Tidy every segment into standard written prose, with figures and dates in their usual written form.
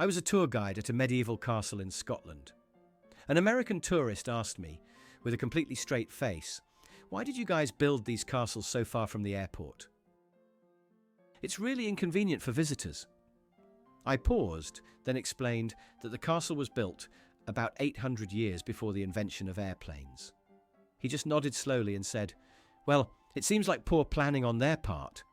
I was a tour guide at a medieval castle in Scotland. An American tourist asked me, with a completely straight face, "Why did you guys build these castles so far from the airport?" "It's really inconvenient for visitors." I paused, then explained that the castle was built about 800 years before the invention of airplanes. He just nodded slowly and said, "Well, it seems like poor planning on their part."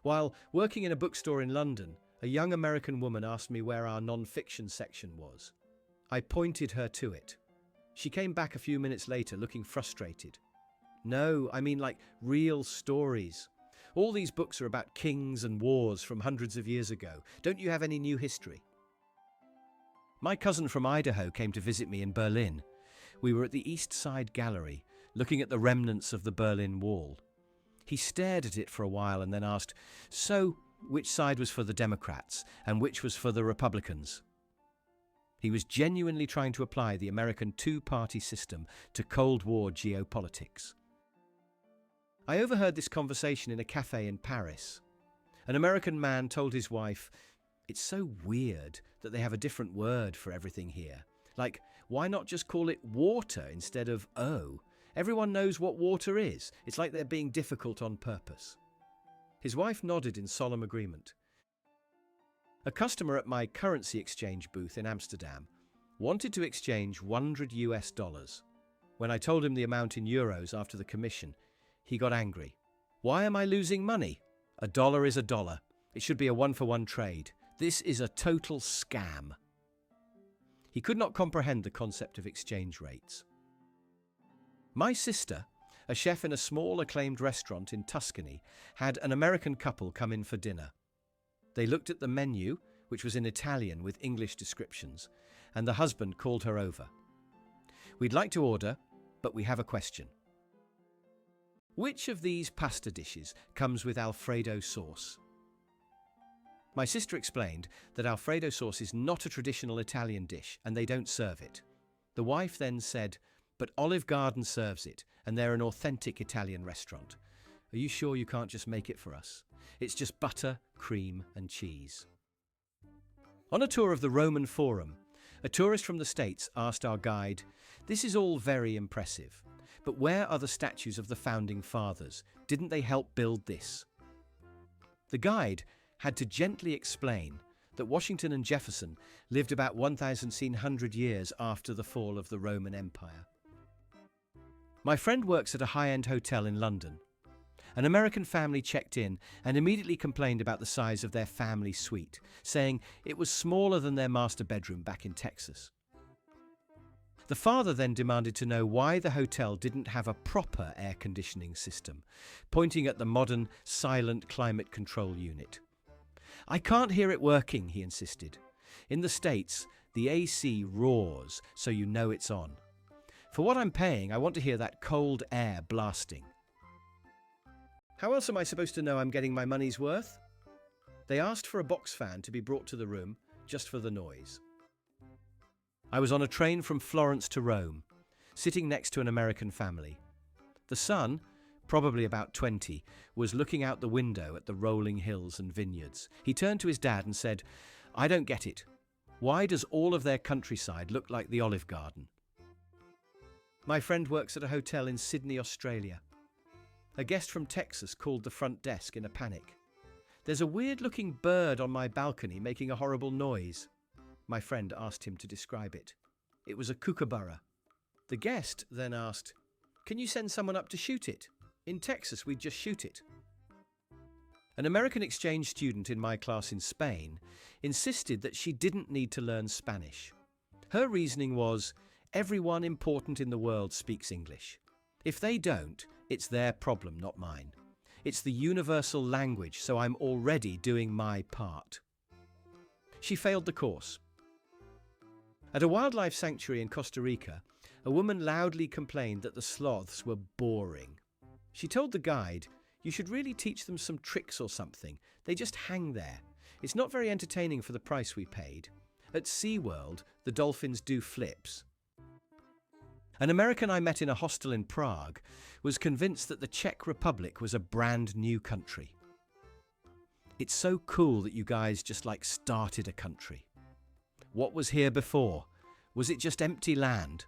While working in a bookstore in London, a young American woman asked me where our non-fiction section was. I pointed her to it. She came back a few minutes later looking frustrated. "No, I mean like real stories. All these books are about kings and wars from hundreds of years ago. Don't you have any new history?" My cousin from Idaho came to visit me in Berlin. We were at the East Side Gallery, looking at the remnants of the Berlin Wall. He stared at it for a while and then asked, "So, which side was for the Democrats and which was for the Republicans?" He was genuinely trying to apply the American two-party system to Cold War geopolitics. I overheard this conversation in a cafe in Paris. An American man told his wife, "It's so weird that they have a different word for everything here. Like, why not just call it water instead of O? Everyone knows what water is. It's like they're being difficult on purpose." His wife nodded in solemn agreement. A customer at my currency exchange booth in Amsterdam wanted to exchange $100. When I told him the amount in euros after the commission, he got angry. "Why am I losing money? A dollar is a dollar. It should be a one-for-one trade. This is a total scam." He could not comprehend the concept of exchange rates. My sister, a chef in a small acclaimed restaurant in Tuscany, had an American couple come in for dinner. They looked at the menu, which was in Italian with English descriptions, and the husband called her over. "We'd like to order, but we have a question. Which of these pasta dishes comes with Alfredo sauce?" My sister explained that Alfredo sauce is not a traditional Italian dish and they don't serve it. The wife then said, "But Olive Garden serves it, and they're an authentic Italian restaurant. Are you sure you can't just make it for us? It's just butter, cream, and cheese." On a tour of the Roman Forum, a tourist from the States asked our guide, "This is all very impressive, but where are the statues of the founding fathers? Didn't they help build this?" The guide had to gently explain that Washington and Jefferson lived about 1,100 years after the fall of the Roman Empire. My friend works at a high-end hotel in London. An American family checked in and immediately complained about the size of their family suite, saying it was smaller than their master bedroom back in Texas. The father then demanded to know why the hotel didn't have a proper air conditioning system, pointing at the modern, silent climate control unit. "I can't hear it working," he insisted. "In the States, the AC roars, so you know it's on. For what I'm paying, I want to hear that cold air blasting." How else am I supposed to know I'm getting my money's worth? They asked for a box fan to be brought to the room, just for the noise. I was on a train from Florence to Rome, sitting next to an American family. The son, probably about 20, was looking out the window at the rolling hills and vineyards. He turned to his dad and said, "I don't get it. Why does all of their countryside look like the Olive Garden?" My friend works at a hotel in Sydney, Australia. A guest from Texas called the front desk in a panic. "There's a weird-looking bird on my balcony making a horrible noise." My friend asked him to describe it. It was a kookaburra. The guest then asked, "Can you send someone up to shoot it? In Texas, we'd just shoot it." An American exchange student in my class in Spain insisted that she didn't need to learn Spanish. Her reasoning was, everyone important in the world speaks English. If they don't, it's their problem, not mine. It's the universal language, so I'm already doing my part. She failed the course. At a wildlife sanctuary in Costa Rica, a woman loudly complained that the sloths were boring. She told the guide, "You should really teach them some tricks or something. They just hang there. It's not very entertaining for the price we paid. At SeaWorld, the dolphins do flips." An American I met in a hostel in Prague was convinced that the Czech Republic was a brand new country. It's so cool that you guys just like started a country. What was here before? Was it just empty land?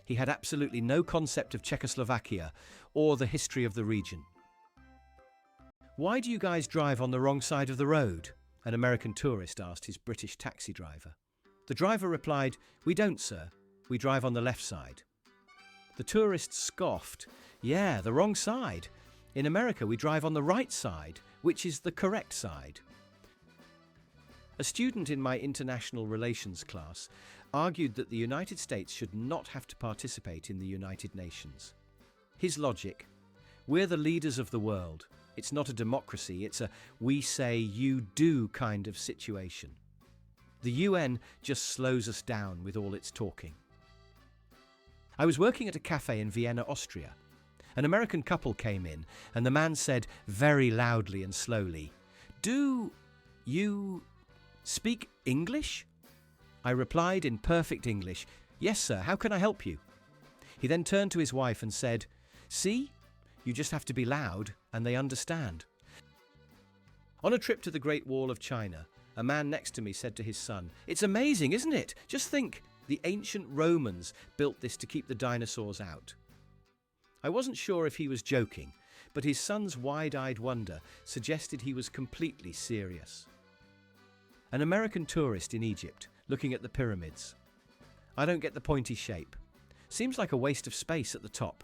He had absolutely no concept of Czechoslovakia or the history of the region. Why do you guys drive on the wrong side of the road? An American tourist asked his British taxi driver. The driver replied, "We don't, sir. We drive on the left side." The tourist scoffed, "Yeah, the wrong side. In America, we drive on the right side, which is the correct side." A student in my international relations class argued that the United States should not have to participate in the United Nations. His logic: we're the leaders of the world. It's not a democracy, it's a we say, you do kind of situation. The UN just slows us down with all its talking. I was working at a cafe in Vienna, Austria. An American couple came in, and the man said very loudly and slowly, "Do you speak English?" I replied in perfect English, "Yes, sir, how can I help you?" He then turned to his wife and said, "See, you just have to be loud and they understand." On a trip to the Great Wall of China, a man next to me said to his son, "It's amazing, isn't it? Just think, the ancient Romans built this to keep the dinosaurs out." I wasn't sure if he was joking, but his son's wide-eyed wonder suggested he was completely serious. An American tourist in Egypt, looking at the pyramids. "I don't get the pointy shape. Seems like a waste of space at the top.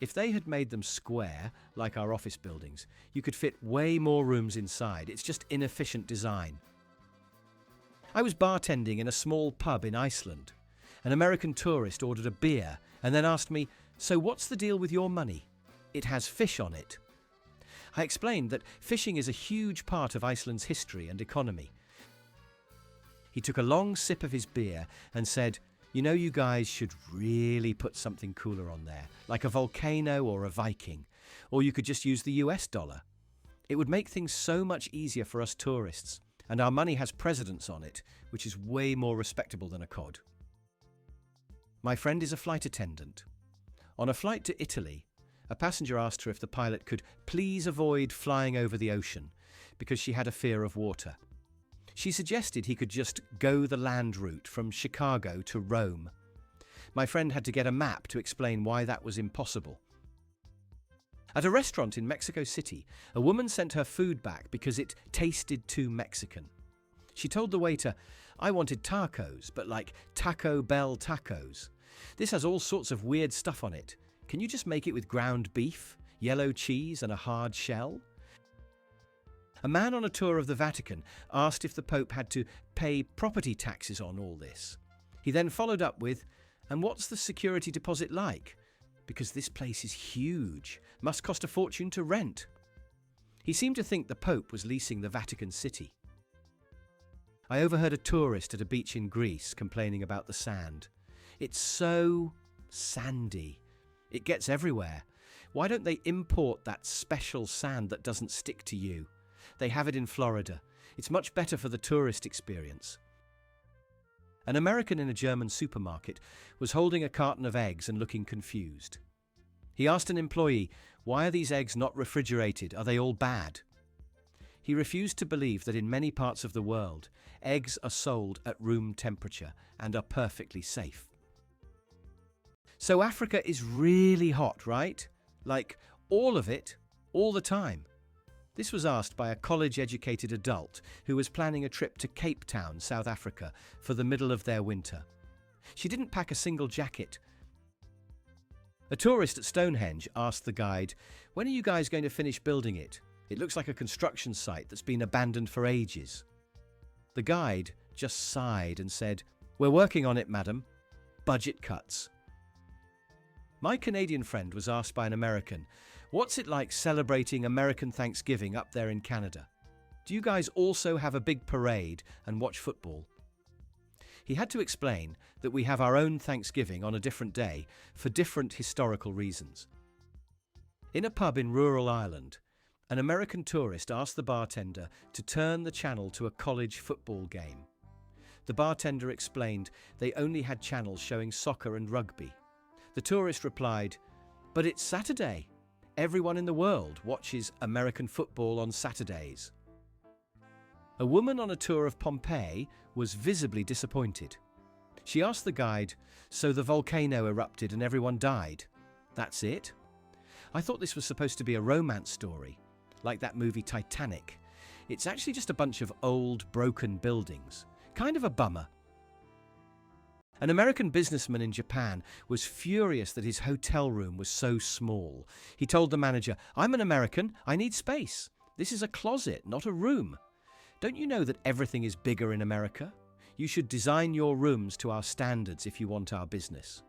If they had made them square, like our office buildings, you could fit way more rooms inside. It's just inefficient design." I was bartending in a small pub in Iceland. An American tourist ordered a beer and then asked me, "So what's the deal with your money? It has fish on it." I explained that fishing is a huge part of Iceland's history and economy. He took a long sip of his beer and said, "You know, you guys should really put something cooler on there, like a volcano or a Viking, or you could just use the US dollar. It would make things so much easier for us tourists, and our money has presidents on it, which is way more respectable than a cod." My friend is a flight attendant. On a flight to Italy, a passenger asked her if the pilot could please avoid flying over the ocean because she had a fear of water. She suggested he could just go the land route from Chicago to Rome. My friend had to get a map to explain why that was impossible. At a restaurant in Mexico City, a woman sent her food back because it tasted too Mexican. She told the waiter, "I wanted tacos, but like Taco Bell tacos. This has all sorts of weird stuff on it. Can you just make it with ground beef, yellow cheese, and a hard shell?" A man on a tour of the Vatican asked if the Pope had to pay property taxes on all this. He then followed up with, "And what's the security deposit like? Because this place is huge, must cost a fortune to rent." He seemed to think the Pope was leasing the Vatican City. I overheard a tourist at a beach in Greece complaining about the sand. "It's so sandy. It gets everywhere. Why don't they import that special sand that doesn't stick to you? They have it in Florida. It's much better for the tourist experience." An American in a German supermarket was holding a carton of eggs and looking confused. He asked an employee, "Why are these eggs not refrigerated? Are they all bad?" He refused to believe that in many parts of the world, eggs are sold at room temperature and are perfectly safe. So Africa is really hot, right? Like all of it, all the time. This was asked by a college-educated adult who was planning a trip to Cape Town, South Africa, for the middle of their winter. She didn't pack a single jacket. A tourist at Stonehenge asked the guide, "When are you guys going to finish building it? It looks like a construction site that's been abandoned for ages." The guide just sighed and said, "We're working on it, madam. Budget cuts." My Canadian friend was asked by an American, "What's it like celebrating American Thanksgiving up there in Canada? Do you guys also have a big parade and watch football?" He had to explain that we have our own Thanksgiving on a different day for different historical reasons. In a pub in rural Ireland, an American tourist asked the bartender to turn the channel to a college football game. The bartender explained they only had channels showing soccer and rugby. The tourist replied, "But it's Saturday. everyone in the world watches American football on Saturdays. A woman on a tour of Pompeii was visibly disappointed. She asked the guide, "So the volcano erupted and everyone died? That's it? I thought this was supposed to be a romance story, like that movie Titanic. It's actually just a bunch of old, broken buildings. Kind of a bummer." An American businessman in Japan was furious that his hotel room was so small. He told the manager, "I'm an American, I need space. This is a closet, not a room. Don't you know that everything is bigger in America? You should design your rooms to our standards if you want our business."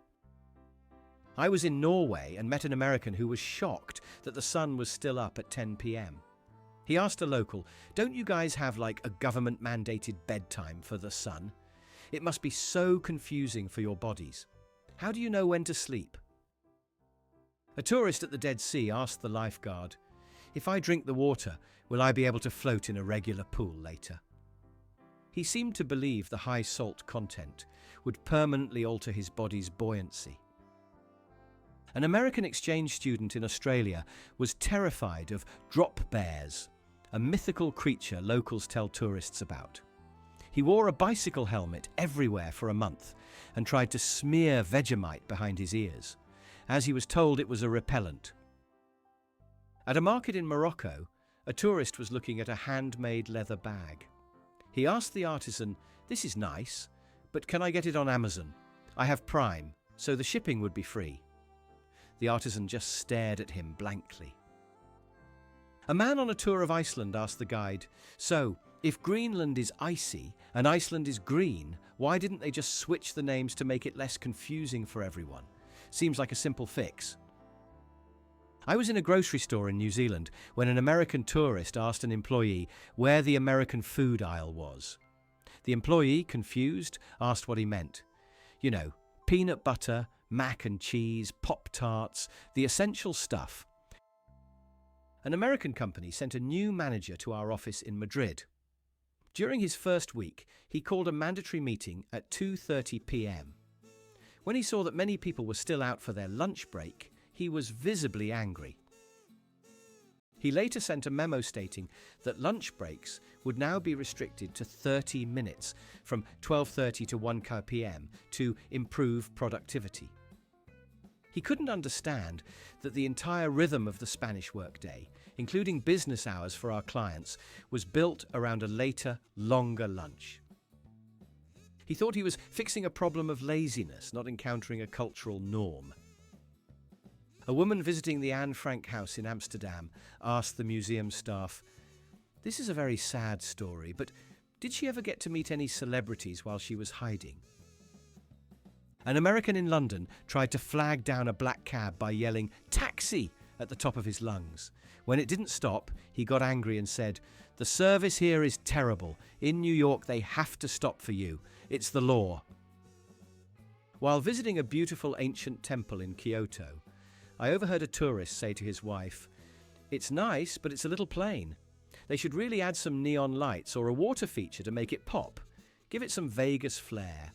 I was in Norway and met an American who was shocked that the sun was still up at 10 p.m. He asked a local, "Don't you guys have like a government-mandated bedtime for the sun? It must be so confusing for your bodies. How do you know when to sleep?" A tourist at the Dead Sea asked the lifeguard, "If I drink the water, will I be able to float in a regular pool later?" He seemed to believe the high salt content would permanently alter his body's buoyancy. An American exchange student in Australia was terrified of drop bears, a mythical creature locals tell tourists about. He wore a bicycle helmet everywhere for a month and tried to smear Vegemite behind his ears, as he was told it was a repellent. At a market in Morocco, a tourist was looking at a handmade leather bag. He asked the artisan, "This is nice, but can I get it on Amazon? I have Prime, so the shipping would be free." The artisan just stared at him blankly. A man on a tour of Iceland asked the guide, "So, if Greenland is icy and Iceland is green, why didn't they just switch the names to make it less confusing for everyone? Seems like a simple fix." I was in a grocery store in New Zealand when an American tourist asked an employee where the American food aisle was. The employee, confused, asked what he meant. "You know, peanut butter, mac and cheese, Pop-Tarts, the essential stuff." An American company sent a new manager to our office in Madrid. During his first week, he called a mandatory meeting at 2:30 p.m. When he saw that many people were still out for their lunch break, he was visibly angry. He later sent a memo stating that lunch breaks would now be restricted to 30 minutes from 12:30 to 1 p.m. to improve productivity. He couldn't understand that the entire rhythm of the Spanish workday, including business hours for our clients, was built around a later, longer lunch. He thought he was fixing a problem of laziness, not encountering a cultural norm. A woman visiting the Anne Frank house in Amsterdam asked the museum staff, "This is a very sad story, but did she ever get to meet any celebrities while she was hiding?" An American in London tried to flag down a black cab by yelling "Taxi!" at the top of his lungs. When it didn't stop, he got angry and said, "The service here is terrible. In New York, they have to stop for you. It's the law." While visiting a beautiful ancient temple in Kyoto, I overheard a tourist say to his wife, "It's nice, but it's a little plain. They should really add some neon lights or a water feature to make it pop. Give it some Vegas flair."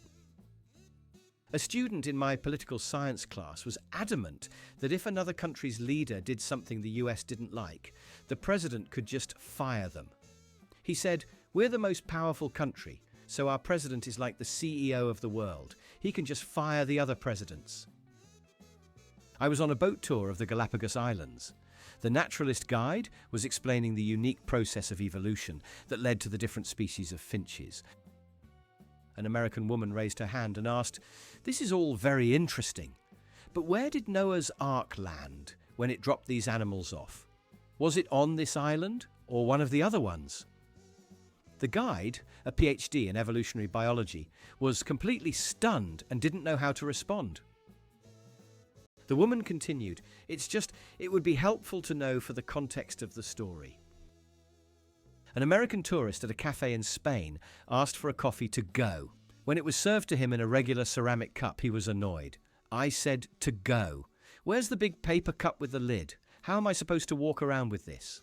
A student in my political science class was adamant that if another country's leader did something the US didn't like, the president could just fire them. He said, "We're the most powerful country, so our president is like the CEO of the world. He can just fire the other presidents." I was on a boat tour of the Galapagos Islands. The naturalist guide was explaining the unique process of evolution that led to the different species of finches. An American woman raised her hand and asked, "This is all very interesting, but where did Noah's Ark land when it dropped these animals off? Was it on this island or one of the other ones?" The guide, a PhD in evolutionary biology, was completely stunned and didn't know how to respond. The woman continued, It would be helpful to know for the context of the story." An American tourist at a cafe in Spain asked for a coffee to go. When it was served to him in a regular ceramic cup, he was annoyed. I said, "To go. Where's the big paper cup with the lid? How am I supposed to walk around with this?"